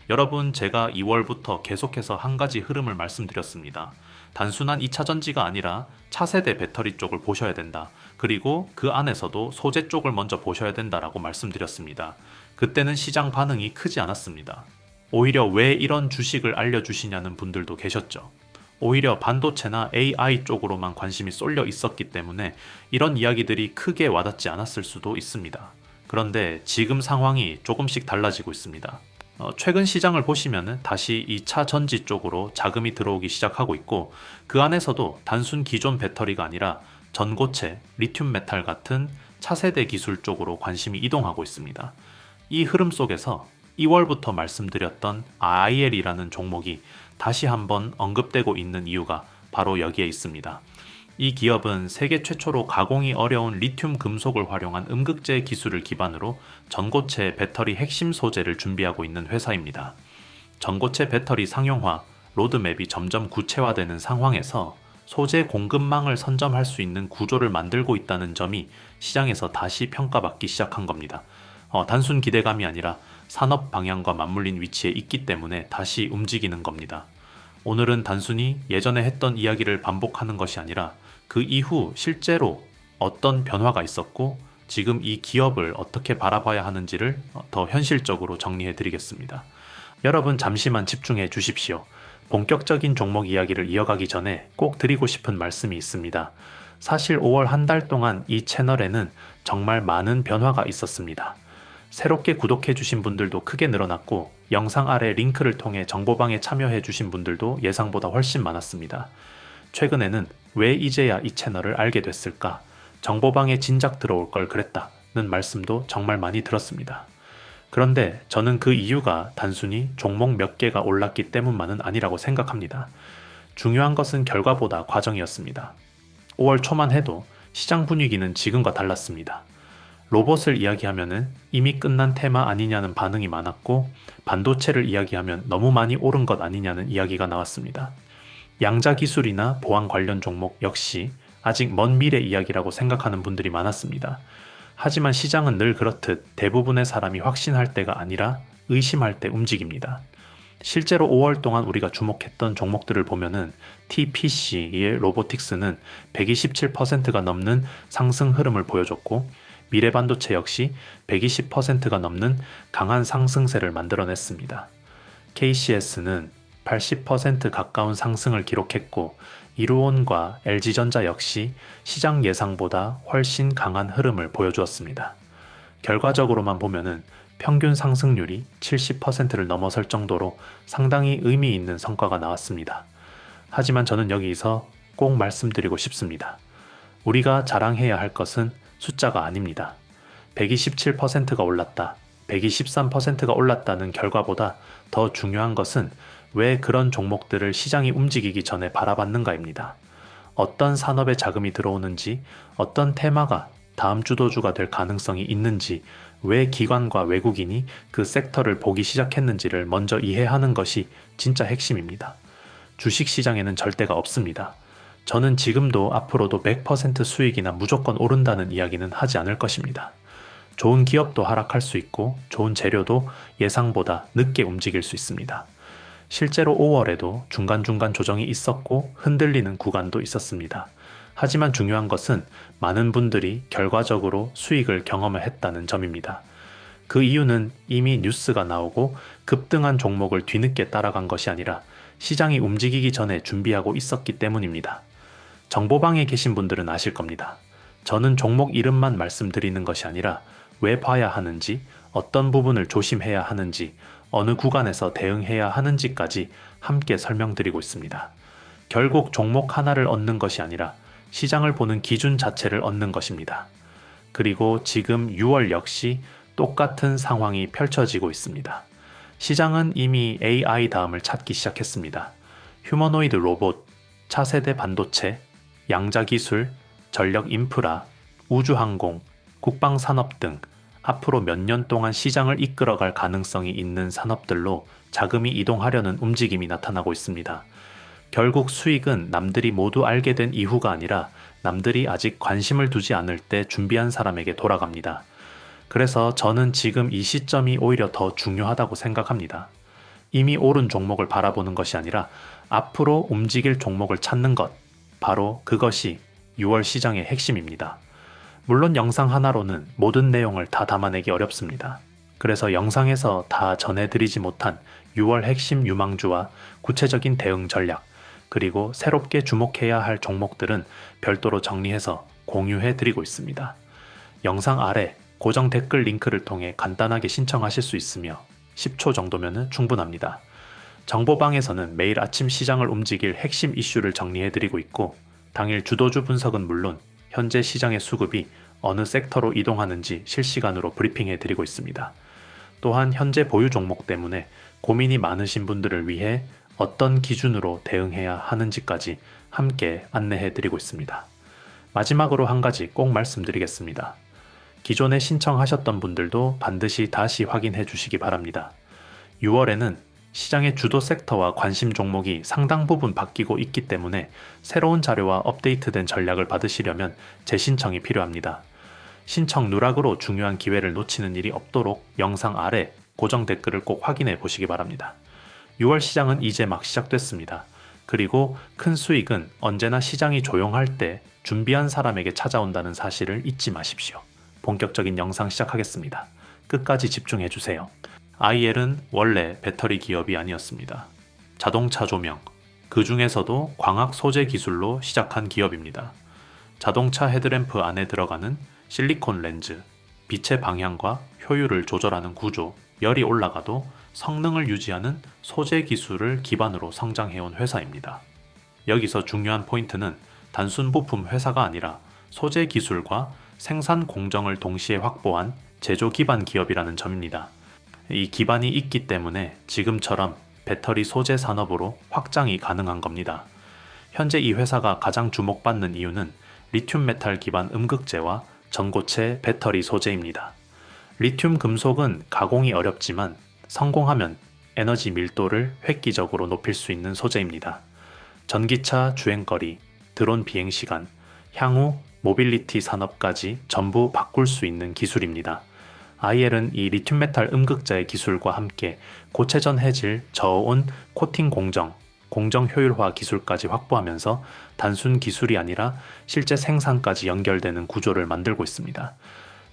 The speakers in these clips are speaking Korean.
여러분, 제가 2월부터 계속해서 한 가지 흐름을 말씀드렸습니다. 단순한 2차 전지가 아니라 차세대 배터리 쪽을 보셔야 된다. 그리고 그 안에서도 소재 쪽을 먼저 보셔야 된다라고 말씀드렸습니다. 그때는 시장 반응이 크지 않았습니다. 오히려 왜 이런 주식을 알려주시냐는 분들도 계셨죠. 오히려 반도체나 AI 쪽으로만 관심이 쏠려 있었기 때문에 이런 이야기들이 크게 와닿지 않았을 수도 있습니다. 그런데 지금 상황이 조금씩 달라지고 있습니다. 최근 시장을 보시면 다시 2차 전지 쪽으로 자금이 들어오기 시작하고 있고, 그 안에서도 단순 기존 배터리가 아니라 전고체, 리튬 메탈 같은 차세대 기술 쪽으로 관심이 이동하고 있습니다. 이 흐름 속에서 2월부터 말씀드렸던 IL이라는 종목이 다시 한번 언급되고 있는 이유가 바로 여기에 있습니다. 이 기업은 세계 최초로 가공이 어려운 리튬 금속을 활용한 음극재 기술을 기반으로 전고체 배터리 핵심 소재를 준비하고 있는 회사입니다. 전고체 배터리 상용화 로드맵이 점점 구체화되는 상황에서 소재 공급망을 선점할 수 있는 구조를 만들고 있다는 점이 시장에서 다시 평가받기 시작한 겁니다. 단순 기대감이 아니라 산업 방향과 맞물린 위치에 있기 때문에 다시 움직이는 겁니다. 오늘은 단순히 예전에 했던 이야기를 반복하는 것이 아니라 그 이후 실제로 어떤 변화가 있었고 지금 이 기업을 어떻게 바라봐야 하는지를 더 현실적으로 정리해 드리겠습니다. 여러분 잠시만 집중해 주십시오. 본격적인 종목 이야기를 이어가기 전에 꼭 드리고 싶은 말씀이 있습니다. 사실 5월 한 달 동안 이 채널에는 정말 많은 변화가 있었습니다. 새롭게 구독해 주신 분들도 크게 늘어났고 영상 아래 링크를 통해 정보방에 참여해 주신 분들도 예상보다 훨씬 많았습니다. 최근에는 왜 이제야 이 채널을 알게 됐을까? 정보방에 진작 들어올 걸 그랬다는 말씀도 정말 많이 들었습니다. 그런데 저는 그 이유가 단순히 종목 몇 개가 올랐기 때문만은 아니라고 생각합니다. 중요한 것은 결과보다 과정이었습니다. 5월 초만 해도 시장 분위기는 지금과 달랐습니다. 로봇을 이야기하면 이미 끝난 테마 아니냐는 반응이 많았고, 반도체를 이야기하면 너무 많이 오른 것 아니냐는 이야기가 나왔습니다. 양자 기술이나 보안 관련 종목 역시 아직 먼 미래 이야기라고 생각하는 분들이 많았습니다. 하지만 시장은 늘 그렇듯 대부분의 사람이 확신할 때가 아니라 의심할 때 움직입니다. 실제로 5월 동안 우리가 주목했던 종목들을 보면은 TPC의 로보틱스는 127%가 넘는 상승 흐름을 보여줬고, 미래반도체 역시 120%가 넘는 강한 상승세를 만들어냈습니다. KCS는 80% 가까운 상승을 기록했고, 이루온과 LG전자 역시 시장 예상보다 훨씬 강한 흐름을 보여주었습니다. 결과적으로만 보면은 평균 상승률이 70%를 넘어설 정도로 상당히 의미 있는 성과가 나왔습니다. 하지만 저는 여기서 꼭 말씀드리고 싶습니다. 우리가 자랑해야 할 것은 숫자가 아닙니다. 127%가 올랐다, 123%가 올랐다는 결과보다 더 중요한 것은 왜 그런 종목들을 시장이 움직이기 전에 바라봤는가입니다. 어떤 산업에 자금이 들어오는지, 어떤 테마가 다음 주도주가 될 가능성이 있는지, 왜 기관과 외국인이 그 섹터를 보기 시작했는지를 먼저 이해하는 것이 진짜 핵심입니다. 주식시장에는 절대가 없습니다. 저는 지금도 앞으로도 100% 수익이나 무조건 오른다는 이야기는 하지 않을 것입니다. 좋은 기업도 하락할 수 있고 좋은 재료도 예상보다 늦게 움직일 수 있습니다. 실제로 5월에도 중간중간 조정이 있었고 흔들리는 구간도 있었습니다. 하지만 중요한 것은 많은 분들이 결과적으로 수익을 경험을 했다는 점입니다. 그 이유는 이미 뉴스가 나오고 급등한 종목을 뒤늦게 따라간 것이 아니라 시장이 움직이기 전에 준비하고 있었기 때문입니다. 정보방에 계신 분들은 아실 겁니다. 저는 종목 이름만 말씀드리는 것이 아니라 왜 봐야 하는지, 어떤 부분을 조심해야 하는지, 어느 구간에서 대응해야 하는지까지 함께 설명드리고 있습니다. 결국 종목 하나를 얻는 것이 아니라 시장을 보는 기준 자체를 얻는 것입니다. 그리고 지금 6월 역시 똑같은 상황이 펼쳐지고 있습니다. 시장은 이미 AI 다음을 찾기 시작했습니다. 휴머노이드 로봇, 차세대 반도체, 양자기술, 전력 인프라, 우주항공, 국방산업 등 앞으로 몇 년 동안 시장을 이끌어갈 가능성이 있는 산업들로 자금이 이동하려는 움직임이 나타나고 있습니다. 결국 수익은 남들이 모두 알게 된 이후가 아니라 남들이 아직 관심을 두지 않을 때 준비한 사람에게 돌아갑니다. 그래서 저는 지금 이 시점이 오히려 더 중요하다고 생각합니다. 이미 오른 종목을 바라보는 것이 아니라 앞으로 움직일 종목을 찾는 것. 바로 그것이 6월 시장의 핵심입니다. 물론 영상 하나로는 모든 내용을 다 담아내기 어렵습니다. 그래서 영상에서 다 전해드리지 못한 6월 핵심 유망주와 구체적인 대응 전략, 그리고 새롭게 주목해야 할 종목들은 별도로 정리해서 공유해드리고 있습니다. 영상 아래 고정 댓글 링크를 통해 간단하게 신청하실 수 있으며 10초 정도면 충분합니다. 정보방에서는 매일 아침 시장을 움직일 핵심 이슈를 정리해드리고 있고, 당일 주도주 분석은 물론 현재 시장의 수급이 어느 섹터로 이동하는지 실시간으로 브리핑해드리고 있습니다. 또한 현재 보유 종목 때문에 고민이 많으신 분들을 위해 어떤 기준으로 대응해야 하는지까지 함께 안내해드리고 있습니다. 마지막으로 한 가지 꼭 말씀드리겠습니다. 기존에 신청하셨던 분들도 반드시 다시 확인해 주시기 바랍니다. 6월에는 시장의 주도 섹터와 관심 종목이 상당 부분 바뀌고 있기 때문에 새로운 자료와 업데이트된 전략을 받으시려면 재신청이 필요합니다. 신청 누락으로 중요한 기회를 놓치는 일이 없도록 영상 아래 고정 댓글을 꼭 확인해 보시기 바랍니다. 6월 시장은 이제 막 시작됐습니다. 그리고 큰 수익은 언제나 시장이 조용할 때 준비한 사람에게 찾아온다는 사실을 잊지 마십시오. 본격적인 영상 시작하겠습니다. 끝까지 집중해 주세요. IL은 원래 배터리 기업이 아니었습니다. 자동차 조명, 그 중에서도 광학 소재 기술로 시작한 기업입니다. 자동차 헤드램프 안에 들어가는 실리콘 렌즈, 빛의 방향과 효율을 조절하는 구조, 열이 올라가도 성능을 유지하는 소재 기술을 기반으로 성장해온 회사입니다. 여기서 중요한 포인트는 단순 부품 회사가 아니라 소재 기술과 생산 공정을 동시에 확보한 제조 기반 기업이라는 점입니다. 이 기반이 있기 때문에 지금처럼 배터리 소재 산업으로 확장이 가능한 겁니다. 현재 이 회사가 가장 주목받는 이유는 리튬 메탈 기반 음극재와 전고체 배터리 소재입니다. 리튬 금속은 가공이 어렵지만 성공하면 에너지 밀도를 획기적으로 높일 수 있는 소재입니다. 전기차 주행거리, 드론 비행 시간, 향후 모빌리티 산업까지 전부 바꿀 수 있는 기술입니다. IL은 이 리튬 메탈 음극자의 기술과 함께 고체전 해질, 저온, 코팅 공정, 공정 효율화 기술까지 확보하면서 단순 기술이 아니라 실제 생산까지 연결되는 구조를 만들고 있습니다.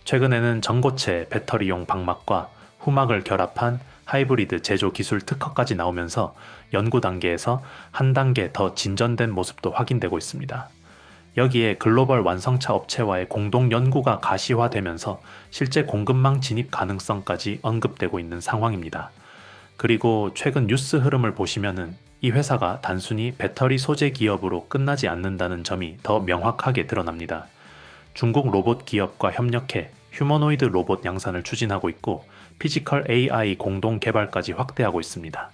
최근에는 전고체 배터리용 방막과 후막을 결합한 하이브리드 제조 기술 특허까지 나오면서 연구 단계에서 한 단계 더 진전된 모습도 확인되고 있습니다. 여기에 글로벌 완성차 업체와의 공동 연구가 가시화되면서 실제 공급망 진입 가능성까지 언급되고 있는 상황입니다. 그리고 최근 뉴스 흐름을 보시면은 이 회사가 단순히 배터리 소재 기업으로 끝나지 않는다는 점이 더 명확하게 드러납니다. 중국 로봇 기업과 협력해 휴머노이드 로봇 양산을 추진하고 있고 피지컬 AI 공동 개발까지 확대하고 있습니다.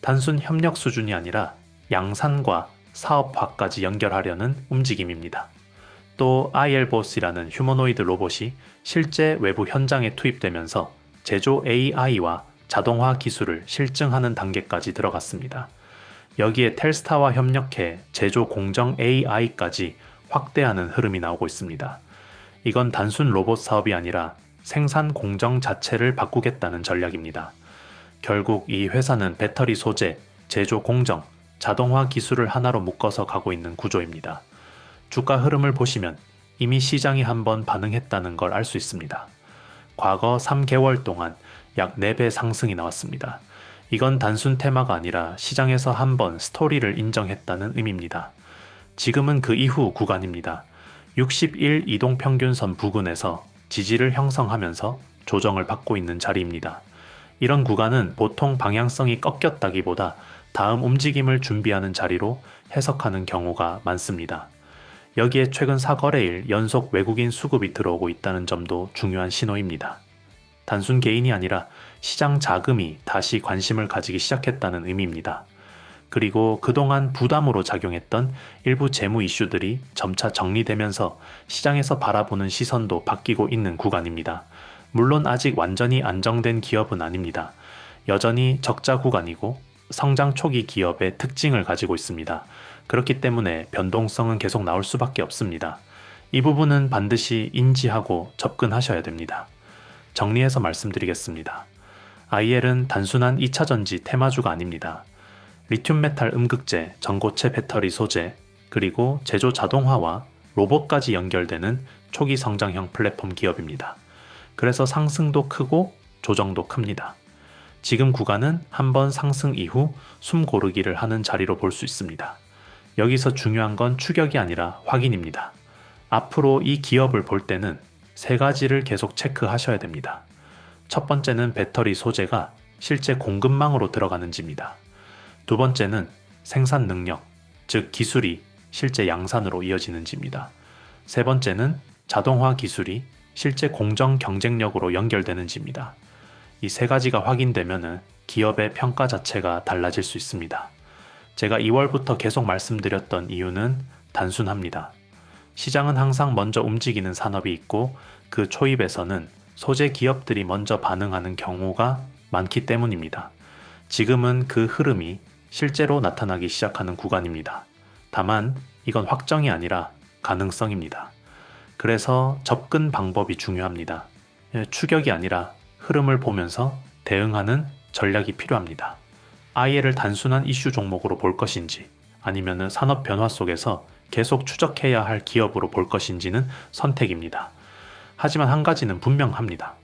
단순 협력 수준이 아니라 양산과 사업화까지 연결하려는 움직임입니다. 또 ILBOS이라는 휴머노이드 로봇이 실제 외부 현장에 투입되면서 제조 AI와 자동화 기술을 실증하는 단계까지 들어갔습니다. 여기에 텔스타와 협력해 제조 공정 AI까지 확대하는 흐름이 나오고 있습니다. 이건 단순 로봇 사업이 아니라 생산 공정 자체를 바꾸겠다는 전략입니다. 결국 이 회사는 배터리 소재, 제조 공정, 자동화 기술을 하나로 묶어서 가고 있는 구조입니다. 주가 흐름을 보시면 이미 시장이 한번 반응했다는 걸 알 수 있습니다. 과거 3개월 동안 약 4배 상승이 나왔습니다. 이건 단순 테마가 아니라 시장에서 한번 스토리를 인정했다는 의미입니다. 지금은 그 이후 구간입니다. 61 이동평균선 부근에서 지지를 형성하면서 조정을 받고 있는 자리입니다. 이런 구간은 보통 방향성이 꺾였다기보다 다음 움직임을 준비하는 자리로 해석하는 경우가 많습니다. 여기에 최근 4거래일 연속 외국인 수급이 들어오고 있다는 점도 중요한 신호입니다. 단순 개인이 아니라 시장 자금이 다시 관심을 가지기 시작했다는 의미입니다. 그리고 그동안 부담으로 작용했던 일부 재무 이슈들이 점차 정리되면서 시장에서 바라보는 시선도 바뀌고 있는 구간입니다. 물론 아직 완전히 안정된 기업은 아닙니다. 여전히 적자 구간이고 성장 초기 기업의 특징을 가지고 있습니다. 그렇기 때문에 변동성은 계속 나올 수밖에 없습니다. 이 부분은 반드시 인지하고 접근하셔야 됩니다. 정리해서 말씀드리겠습니다. IL은 단순한 2차전지 테마주가 아닙니다. 리튬 메탈 음극재, 전고체 배터리 소재, 그리고 제조 자동화와 로봇까지 연결되는 초기 성장형 플랫폼 기업입니다. 그래서 상승도 크고 조정도 큽니다. 지금 구간은 한번 상승 이후 숨 고르기를 하는 자리로 볼 수 있습니다. 여기서 중요한 건 추격이 아니라 확인입니다. 앞으로 이 기업을 볼 때는 세 가지를 계속 체크하셔야 됩니다. 첫 번째는 배터리 소재가 실제 공급망으로 들어가는지입니다. 두 번째는 생산 능력, 즉 기술이 실제 양산으로 이어지는지입니다. 세 번째는 자동화 기술이 실제 공정 경쟁력으로 연결되는지입니다. 이 세 가지가 확인되면 기업의 평가 자체가 달라질 수 있습니다. 제가 2월부터 계속 말씀드렸던 이유는 단순합니다. 시장은 항상 먼저 움직이는 산업이 있고 그 초입에서는 소재 기업들이 먼저 반응하는 경우가 많기 때문입니다. 지금은 그 흐름이 실제로 나타나기 시작하는 구간입니다. 다만 이건 확정이 아니라 가능성입니다. 그래서 접근 방법이 중요합니다. 추격이 아니라 흐름을 보면서 대응하는 전략이 필요합니다. IL을 단순한 이슈 종목으로 볼 것인지 아니면 산업 변화 속에서 계속 추적해야 할 기업으로 볼 것인지는 선택입니다. 하지만 한 가지는 분명합니다.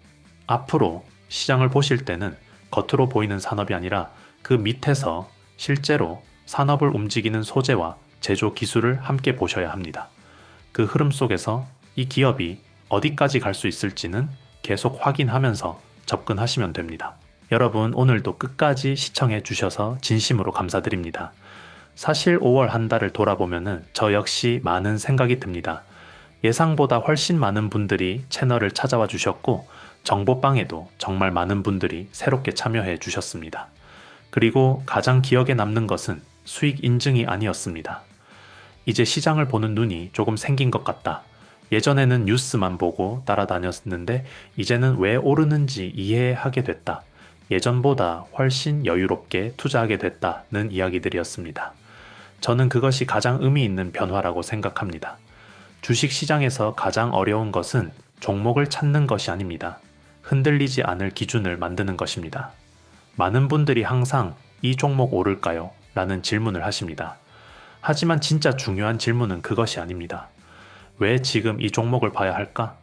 앞으로 시장을 보실 때는 겉으로 보이는 산업이 아니라 그 밑에서 실제로 산업을 움직이는 소재와 제조 기술을 함께 보셔야 합니다. 그 흐름 속에서 이 기업이 어디까지 갈 수 있을지는 계속 확인하면서 접근하시면 됩니다. 여러분 오늘도 끝까지 시청해 주셔서 진심으로 감사드립니다. 사실 5월 한 달을 돌아보면 저 역시 많은 생각이 듭니다. 예상보다 훨씬 많은 분들이 채널을 찾아와 주셨고 정보방에도 정말 많은 분들이 새롭게 참여해 주셨습니다. 그리고 가장 기억에 남는 것은 수익 인증이 아니었습니다. 이제 시장을 보는 눈이 조금 생긴 것 같다. 예전에는 뉴스만 보고 따라다녔는데 이제는 왜 오르는지 이해하게 됐다. 예전보다 훨씬 여유롭게 투자하게 됐다는 이야기들이었습니다. 저는 그것이 가장 의미 있는 변화라고 생각합니다. 주식 시장에서 가장 어려운 것은 종목을 찾는 것이 아닙니다. 흔들리지 않을 기준을 만드는 것입니다. 많은 분들이 항상 이 종목 오를까요? 라는 질문을 하십니다. 하지만 진짜 중요한 질문은 그것이 아닙니다. 왜 지금 이 종목을 봐야 할까?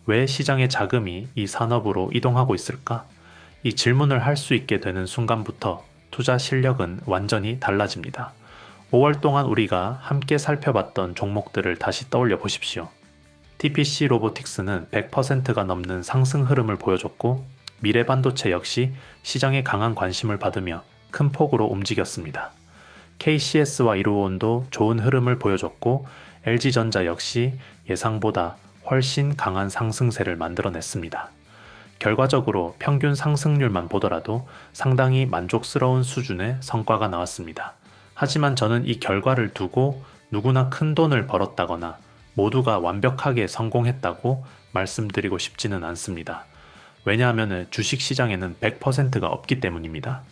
왜 시장의 자금이 이 산업으로 이동하고 있을까? 이 질문을 할 수 있게 되는 순간부터 투자 실력은 완전히 달라집니다. 5월 동안 우리가 함께 살펴봤던 종목들을 다시 떠올려 보십시오. TPC 로보틱스는 100%가 넘는 상승 흐름을 보여줬고 미래반도체 역시 시장의 강한 관심을 받으며 큰 폭으로 움직였습니다. KCS와 이루온도 좋은 흐름을 보여줬고 LG전자 역시 예상보다 훨씬 강한 상승세를 만들어냈습니다. 결과적으로 평균 상승률만 보더라도 상당히 만족스러운 수준의 성과가 나왔습니다. 하지만 저는 이 결과를 두고 누구나 큰 돈을 벌었다거나 모두가 완벽하게 성공했다고 말씀드리고 싶지는 않습니다. 왜냐하면 주식시장에는 100%가 없기 때문입니다.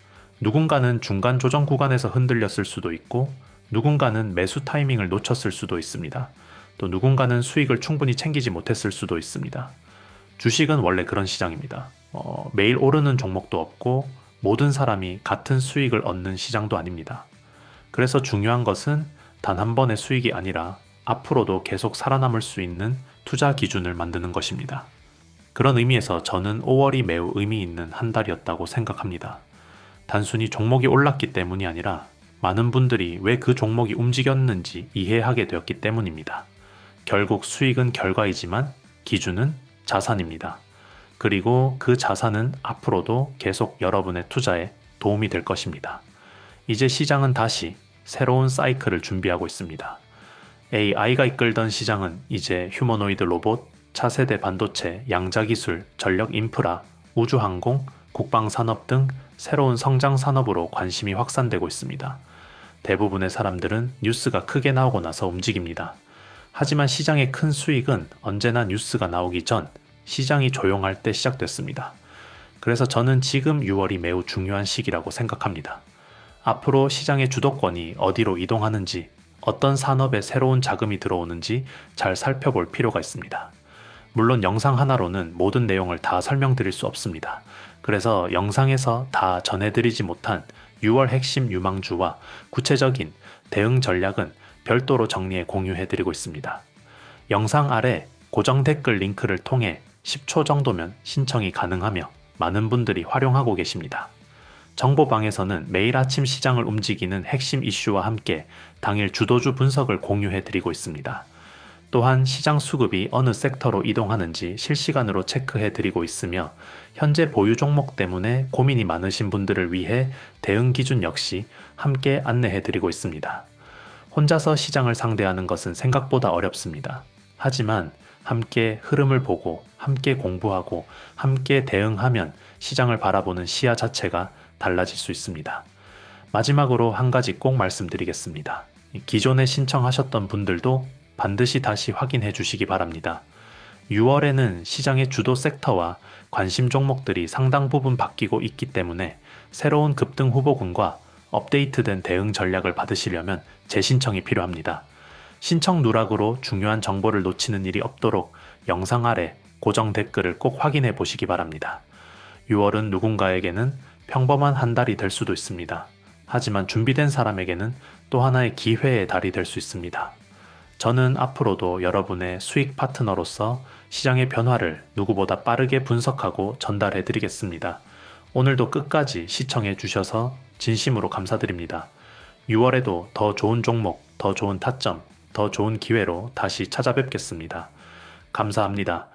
누군가는 중간 조정 구간에서 흔들렸을 수도 있고 누군가는 매수 타이밍을 놓쳤을 수도 있습니다. 또 누군가는 수익을 충분히 챙기지 못했을 수도 있습니다. 주식은 원래 그런 시장입니다. 매일 오르는 종목도 없고 모든 사람이 같은 수익을 얻는 시장도 아닙니다. 그래서 중요한 것은 단 한 번의 수익이 아니라 앞으로도 계속 살아남을 수 있는 투자 기준을 만드는 것입니다. 그런 의미에서 저는 5월이 매우 의미 있는 한 달이었다고 생각합니다. 단순히 종목이 올랐기 때문이 아니라 많은 분들이 왜 그 종목이 움직였는지 이해하게 되었기 때문입니다. 결국 수익은 결과이지만 기준은 자산입니다. 그리고 그 자산은 앞으로도 계속 여러분의 투자에 도움이 될 것입니다. 이제 시장은 다시 새로운 사이클을 준비하고 있습니다. AI가 이끌던 시장은 이제 휴머노이드 로봇, 차세대 반도체, 양자기술, 전력 인프라, 우주항공, 국방산업 등 새로운 성장 산업으로 관심이 확산되고 있습니다. 대부분의 사람들은 뉴스가 크게 나오고 나서 움직입니다. 하지만 시장의 큰 수익은 언제나 뉴스가 나오기 전 시장이 조용할 때 시작됐습니다. 그래서 저는 지금 6월이 매우 중요한 시기라고 생각합니다. 앞으로 시장의 주도권이 어디로 이동하는지, 어떤 산업에 새로운 자금이 들어오는지 잘 살펴볼 필요가 있습니다. 물론 영상 하나로는 모든 내용을 다 설명드릴 수 없습니다. 그래서 영상에서 다 전해드리지 못한 6월 핵심 유망주와 구체적인 대응 전략은 별도로 정리해 공유해드리고 있습니다. 영상 아래 고정 댓글 링크를 통해 10초 정도면 신청이 가능하며 많은 분들이 활용하고 계십니다. 정보방에서는 매일 아침 시장을 움직이는 핵심 이슈와 함께 당일 주도주 분석을 공유해드리고 있습니다. 또한 시장 수급이 어느 섹터로 이동하는지 실시간으로 체크해드리고 있으며 현재 보유 종목 때문에 고민이 많으신 분들을 위해 대응 기준 역시 함께 안내해드리고 있습니다. 혼자서 시장을 상대하는 것은 생각보다 어렵습니다. 하지만 함께 흐름을 보고 함께 공부하고 함께 대응하면 시장을 바라보는 시야 자체가 달라질 수 있습니다. 마지막으로 한 가지 꼭 말씀드리겠습니다. 기존에 신청하셨던 분들도 반드시 다시 확인해 주시기 바랍니다. 6월에는 시장의 주도 섹터와 관심 종목들이 상당 부분 바뀌고 있기 때문에 새로운 급등 후보군과 업데이트된 대응 전략을 받으시려면 재신청이 필요합니다. 신청 누락으로 중요한 정보를 놓치는 일이 없도록 영상 아래 고정 댓글을 꼭 확인해 보시기 바랍니다. 6월은 누군가에게는 평범한 한 달이 될 수도 있습니다. 하지만 준비된 사람에게는 또 하나의 기회의 달이 될 수 있습니다. 저는 앞으로도 여러분의 수익 파트너로서 시장의 변화를 누구보다 빠르게 분석하고 전달해 드리겠습니다. 오늘도 끝까지 시청해 주셔서 진심으로 감사드립니다. 6월에도 더 좋은 종목, 더 좋은 타점, 더 좋은 기회로 다시 찾아뵙겠습니다. 감사합니다.